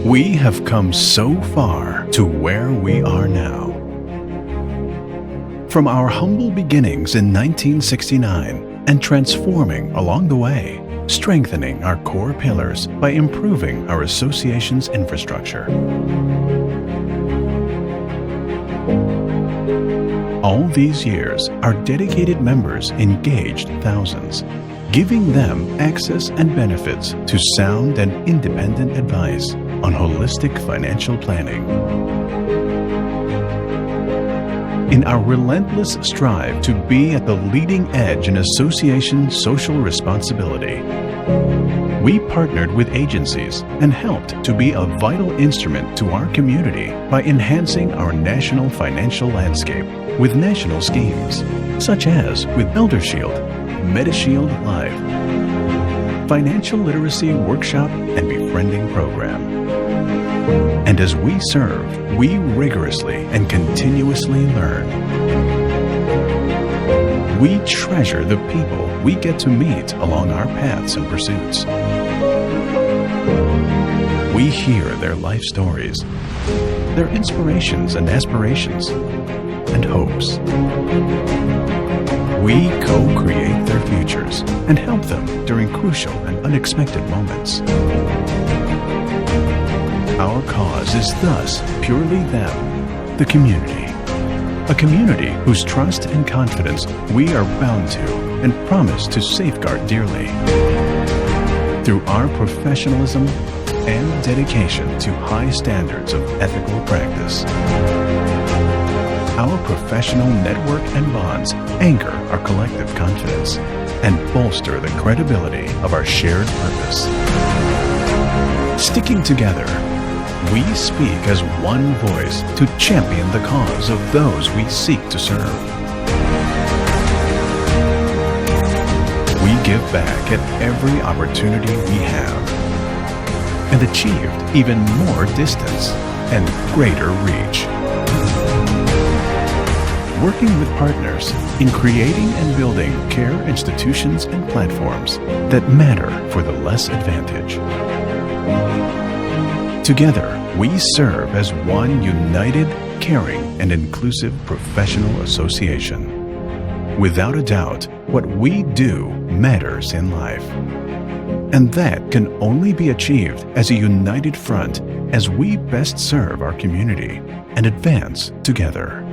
We have come so far to where we are now. From our humble beginnings in 1969 and transforming along the way, strengthening our core pillars by improving our association's infrastructure. All these years, our dedicated members engaged thousands, giving them access and benefits to sound and independent advice on holistic financial planning. In our relentless strive to be at the leading edge in association social responsibility, we partnered with agencies and helped to be a vital instrument to our community by enhancing our national financial landscape with national schemes, such as with ElderShield, MediShield Live, Financial Literacy Workshop and Befriending Program. And as we serve, we rigorously and continuously learn. We treasure the people we get to meet along our paths and pursuits. We hear their life stories, their inspirations and aspirations, and hopes. We co-create their futures and help them during crucial and unexpected moments. Our cause is thus purely them, the community. A community whose trust and confidence we are bound to and promise to safeguard dearly. Through our professionalism and dedication to high standards of ethical practice. Our professional network and bonds anchor our collective confidence and bolster the credibility of our shared purpose. Sticking together, we speak as one voice to champion the cause of those we seek to serve. We give back at every opportunity we have and achieved even more distance and greater reach. Working with partners in creating and building care institutions and platforms that matter for the less advantaged. Together, we serve as one united, caring, and inclusive professional association. Without a doubt, what we do matters in life. And that can only be achieved as a united front as we best serve our community and advance together.